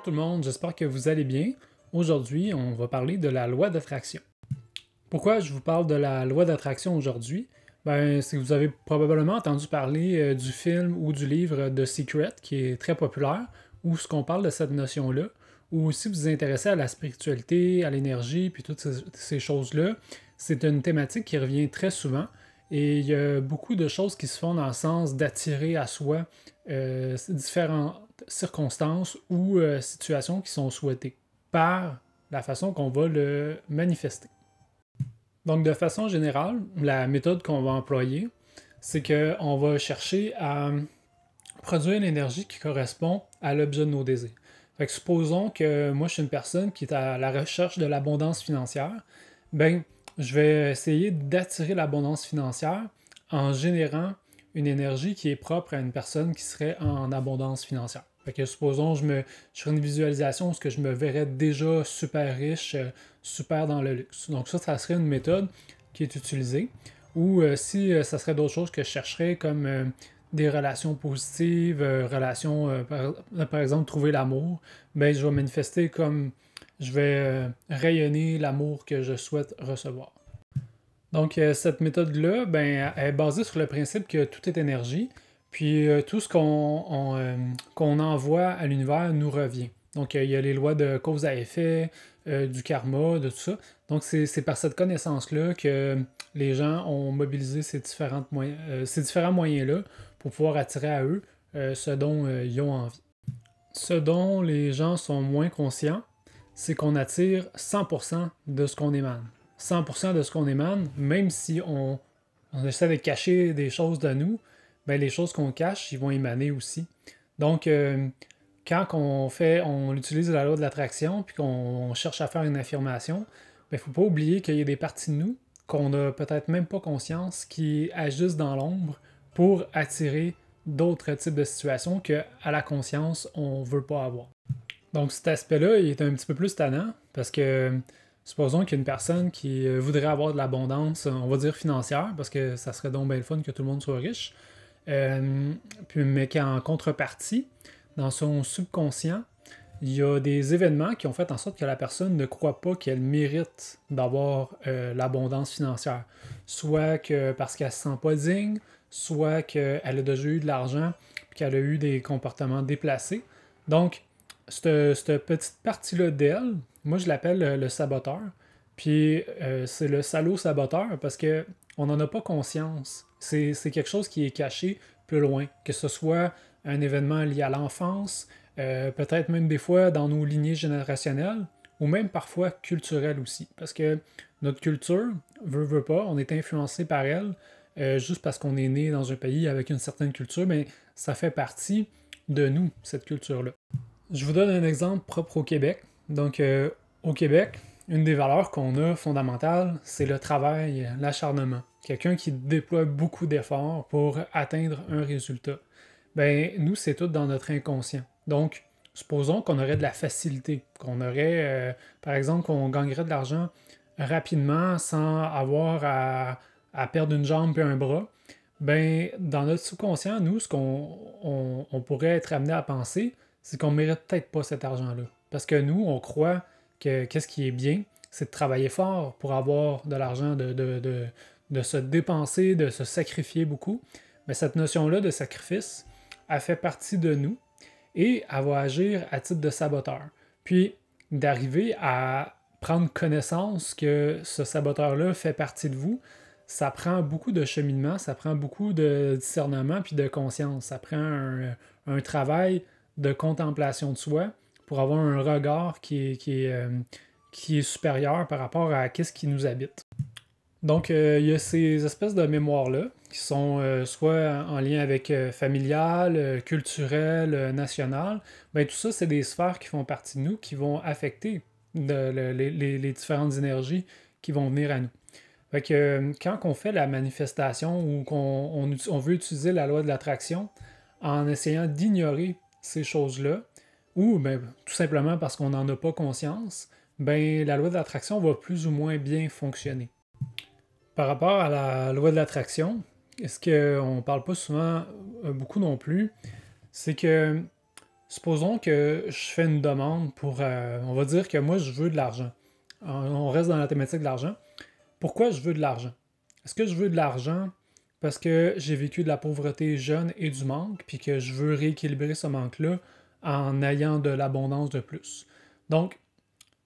tout le monde, j'espère que vous allez bien. Aujourd'hui, on va parler de la loi d'attraction. Pourquoi je vous parle de la loi d'attraction aujourd'hui? C'est que vous avez probablement entendu parler du film ou du livre The Secret, qui est très populaire, où ce qu'on parle de cette notion-là, ou si vous vous intéressez à la spiritualité, à l'énergie, puis toutes ces choses-là, c'est une thématique qui revient très souvent, et il y a beaucoup de choses qui se font dans le sens d'attirer à soi différentes circonstances ou situations qui sont souhaitées par la façon qu'on va le manifester. Donc, de façon générale, la méthode qu'on va employer, c'est qu'on va chercher à produire l'énergie qui correspond à l'objet de nos désirs. Fait que supposons que moi, je suis une personne qui est à la recherche de l'abondance financière. Je vais essayer d'attirer l'abondance financière en générant une énergie qui est propre à une personne qui serait en abondance financière. Fait que supposons je ferai une visualisation où je me verrais déjà super riche, super dans le luxe. Donc ça serait une méthode qui est utilisée. Ou si ça serait d'autres choses que je chercherais comme des relations positives, par exemple trouver l'amour, je vais manifester comme je vais rayonner l'amour que je souhaite recevoir. Donc, cette méthode-là, elle est basée sur le principe que tout est énergie, puis tout ce qu'on envoie à l'univers nous revient. Donc, il y a les lois de cause à effet, du karma, de tout ça. Donc, c'est par cette connaissance-là que les gens ont mobilisé ces différents moyens-là pour pouvoir attirer à eux ce dont ils ont envie. Ce dont les gens sont moins conscients, c'est qu'on attire 100% de ce qu'on émane. 100% de ce qu'on émane, même si on essaie de cacher des choses de nous, les choses qu'on cache, ils vont émaner aussi. Donc, quand on utilise la loi de l'attraction puis qu'on cherche à faire une affirmation, il ne faut pas oublier qu'il y a des parties de nous qu'on n'a peut-être même pas conscience qui agissent dans l'ombre pour attirer d'autres types de situations qu'à la conscience, on ne veut pas avoir. Donc cet aspect-là, il est un petit peu plus tannant parce que supposons qu'il y a une personne qui voudrait avoir de l'abondance, on va dire financière, parce que ça serait donc bien le fun que tout le monde soit riche, mais qu'en contrepartie, dans son subconscient, il y a des événements qui ont fait en sorte que la personne ne croit pas qu'elle mérite d'avoir l'abondance financière. Soit que parce qu'elle ne se sent pas digne, soit qu'elle a déjà eu de l'argent et qu'elle a eu des comportements déplacés. Donc, cette petite partie-là d'elle, moi je l'appelle le saboteur. Puis c'est le salaud saboteur parce que on n'en a pas conscience. C'est quelque chose qui est caché plus loin, que ce soit un événement lié à l'enfance, peut-être même des fois dans nos lignées générationnelles, ou même parfois culturelles aussi. Parce que notre culture, veut pas, on est influencé par elle, juste parce qu'on est né dans un pays avec une certaine culture, mais ça fait partie de nous, cette culture-là. Je vous donne un exemple propre au Québec. Donc, au Québec, une des valeurs qu'on a fondamentales, c'est le travail, l'acharnement. Quelqu'un qui déploie beaucoup d'efforts pour atteindre un résultat. Nous, c'est tout dans notre inconscient. Donc, supposons qu'on aurait de la facilité, qu'on aurait, par exemple, qu'on gagnerait de l'argent rapidement sans avoir à perdre une jambe et un bras. Dans notre subconscient, nous, ce qu'on pourrait être amené à penser, c'est qu'on ne mérite peut-être pas cet argent-là. Parce que nous, on croit que qu'est-ce qui est bien, c'est de travailler fort pour avoir de l'argent, de se dépenser, de se sacrifier beaucoup. Mais cette notion-là de sacrifice, elle fait partie de nous et elle va agir à titre de saboteur. Puis d'arriver à prendre connaissance que ce saboteur-là fait partie de vous, ça prend beaucoup de cheminement, ça prend beaucoup de discernement puis de conscience. Ça prend un travail de contemplation de soi pour avoir un regard qui est supérieur par rapport à ce qui nous habite. Donc, il y a ces espèces de mémoires-là qui sont soit en lien avec familial, culturel, national. Tout ça, c'est des sphères qui font partie de nous, qui vont affecter les différentes énergies qui vont venir à nous. Fait que quand on fait la manifestation ou qu'on veut utiliser la loi de l'attraction en essayant d'ignorer ces choses-là, ou tout simplement parce qu'on n'en a pas conscience, la loi de l'attraction va plus ou moins bien fonctionner. Par rapport à la loi de l'attraction, ce qu'on ne parle pas souvent beaucoup non plus, c'est que Supposons que je fais une demande pour, on va dire que moi, je veux de l'argent. On reste dans la thématique de l'argent. Pourquoi je veux de l'argent? Est-ce que je veux de l'argent parce que j'ai vécu de la pauvreté jeune et du manque, puis que je veux rééquilibrer ce manque-là en ayant de l'abondance de plus? Donc,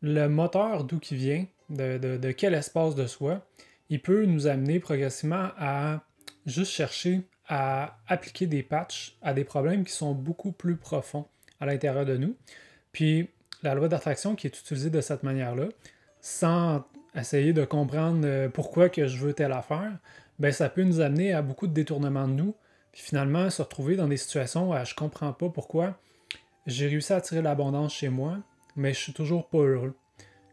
le moteur d'où qui vient, de quel espace de soi, il peut nous amener progressivement à juste chercher à appliquer des patchs à des problèmes qui sont beaucoup plus profonds à l'intérieur de nous. Puis la loi d'attraction qui est utilisée de cette manière-là, sans essayer de comprendre pourquoi que je veux telle affaire, ben ça peut nous amener à beaucoup de détournements de nous, puis finalement se retrouver dans des situations où je comprends pas pourquoi j'ai réussi à attirer l'abondance chez moi, mais je suis toujours pas heureux.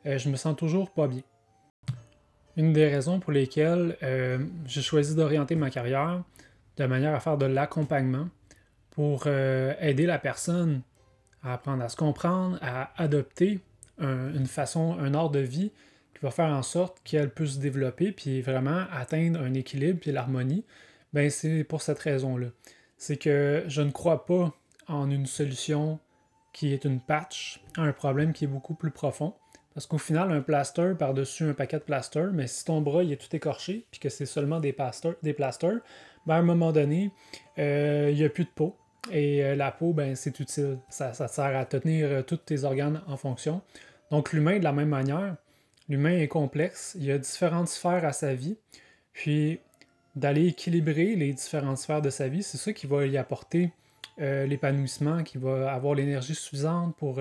Je me sens toujours pas bien. Une des raisons pour lesquelles j'ai choisi d'orienter ma carrière de manière à faire de l'accompagnement pour aider la personne à apprendre à se comprendre, à adopter une façon, un art de vie qui va faire en sorte qu'elle puisse se développer puis vraiment atteindre un équilibre puis l'harmonie, ben c'est pour cette raison-là. C'est que je ne crois pas en une solution qui est une patch à un problème qui est beaucoup plus profond. Parce qu'au final, un plaster par-dessus un paquet de plaster, mais si ton bras il est tout écorché, puis que c'est seulement des plasters, ben à un moment donné, il n'y a plus de peau. Et la peau, ben, c'est utile. Ça sert à tenir tous tes organes en fonction. Donc l'humain, de la même manière, l'humain est complexe. Il y a différentes sphères à sa vie. Puis d'aller équilibrer les différentes sphères de sa vie, c'est ça qui va y apporter l'épanouissement, qui va avoir l'énergie suffisante pour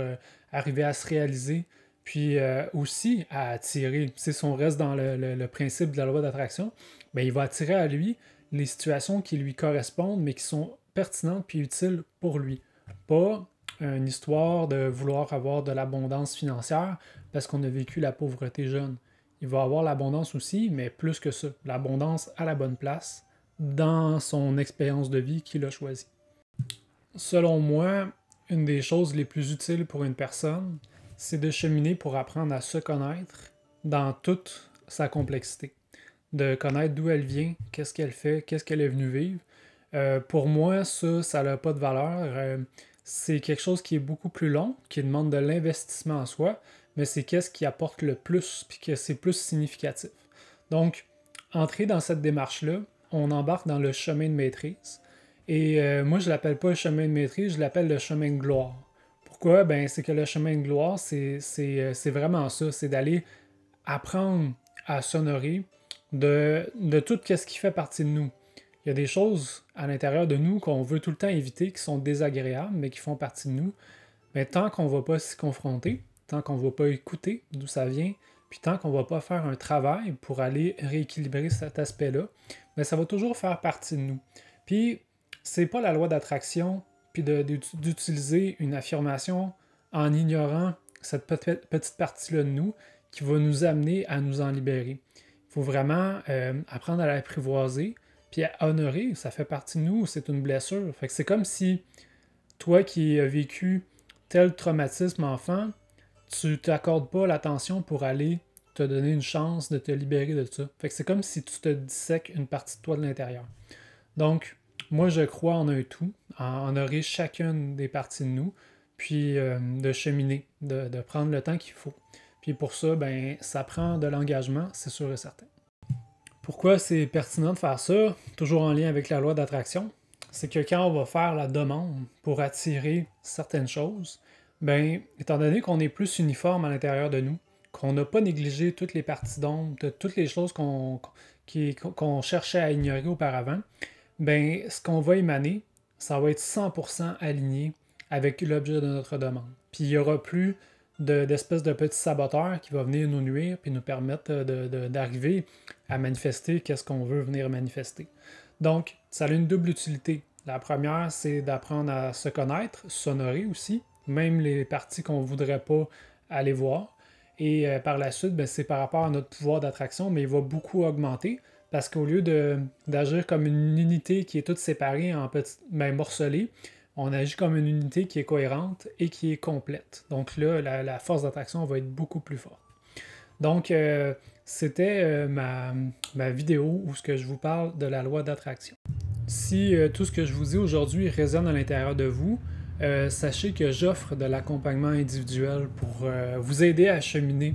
arriver à se réaliser, puis aussi à attirer. Si on reste dans le principe de la loi d'attraction, ben, il va attirer à lui les situations qui lui correspondent, mais qui sont pertinentes puis utiles pour lui. Pas une histoire de vouloir avoir de l'abondance financière parce qu'on a vécu la pauvreté jeune. Il va avoir l'abondance aussi, mais plus que ça. L'abondance à la bonne place dans son expérience de vie qu'il a choisie. Selon moi, une des choses les plus utiles pour une personne, c'est de cheminer pour apprendre à se connaître dans toute sa complexité. De connaître d'où elle vient, qu'est-ce qu'elle fait, qu'est-ce qu'elle est venue vivre. Pour moi, ça n'a pas de valeur. C'est quelque chose qui est beaucoup plus long, qui demande de l'investissement en soi, mais c'est qu'est-ce qui apporte le plus, puis que c'est plus significatif. Donc, entrer dans cette démarche-là, on embarque dans le chemin de maîtrise. Et moi, je ne l'appelle pas le chemin de maîtrise, je l'appelle le chemin de gloire. Pourquoi? Ben, c'est que le chemin de gloire, c'est vraiment ça, c'est d'aller apprendre à s'honorer de tout ce qui fait partie de nous. Il y a des choses à l'intérieur de nous qu'on veut tout le temps éviter, qui sont désagréables, mais qui font partie de nous. Mais tant qu'on ne va pas s'y confronter, tant qu'on ne va pas écouter d'où ça vient, puis tant qu'on ne va pas faire un travail pour aller rééquilibrer cet aspect-là, mais ça va toujours faire partie de nous. Puis, c'est pas la loi d'attraction, puis d'utiliser une affirmation en ignorant cette petite partie-là de nous qui va nous amener à nous en libérer. Il faut vraiment apprendre à l'apprivoiser, puis à honorer, ça fait partie de nous, c'est une blessure. Fait que c'est comme si toi qui as vécu tel traumatisme enfant, tu t'accordes pas l'attention pour aller te donner une chance de te libérer de ça. Fait que c'est comme si tu te dissèques une partie de toi de l'intérieur. Donc, moi, je crois en un tout, en honorer chacune des parties de nous, puis de cheminer, de prendre le temps qu'il faut. Puis pour ça, ben, ça prend de l'engagement, c'est sûr et certain. Pourquoi c'est pertinent de faire ça, toujours en lien avec la loi d'attraction? C'est que quand on va faire la demande pour attirer certaines choses, ben, étant donné qu'on est plus uniforme à l'intérieur de nous, qu'on n'a pas négligé toutes les parties d'ombre, toutes les choses qu'on cherchait à ignorer auparavant, ben, ce qu'on va émaner, ça va être 100% aligné avec l'objet de notre demande. Puis il n'y aura plus d'espèces de petits saboteurs qui vont venir nous nuire puis nous permettre d'arriver à manifester qu'est-ce qu'on veut venir manifester. Donc, ça a une double utilité. La première, c'est d'apprendre à se connaître, s'honorer aussi, même les parties qu'on ne voudrait pas aller voir. Et par la suite, ben, c'est par rapport à notre pouvoir d'attraction, mais il va beaucoup augmenter parce qu'au lieu d'agir comme une unité qui est toute séparée en petites, ben, morcelée, on agit comme une unité qui est cohérente et qui est complète. Donc là, la force d'attraction va être beaucoup plus forte. Donc, c'était ma vidéo où je vous parle de la loi d'attraction. Si tout ce que je vous dis aujourd'hui résonne à l'intérieur de vous, sachez que j'offre de l'accompagnement individuel pour vous aider à cheminer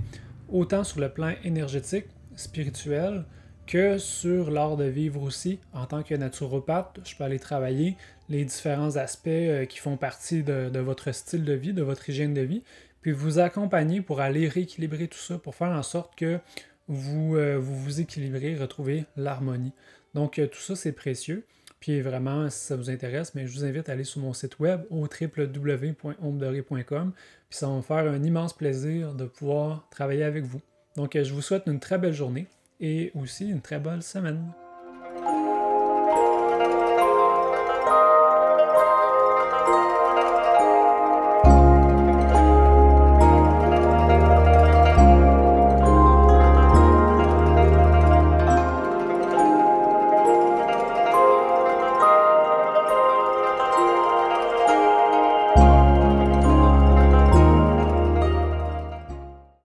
autant sur le plan énergétique, spirituel, que sur l'art de vivre aussi. En tant que naturopathe, je peux aller travailler les différents aspects qui font partie de votre style de vie, de votre hygiène de vie, puis vous accompagner pour aller rééquilibrer tout ça, pour faire en sorte que vous équilibrez, retrouvez l'harmonie. Donc tout ça, c'est précieux. Puis vraiment, si ça vous intéresse, mais je vous invite à aller sur mon site web au www.ombedoré.com. Puis ça va me faire un immense plaisir de pouvoir travailler avec vous. Donc je vous souhaite une très belle journée et aussi une très belle semaine.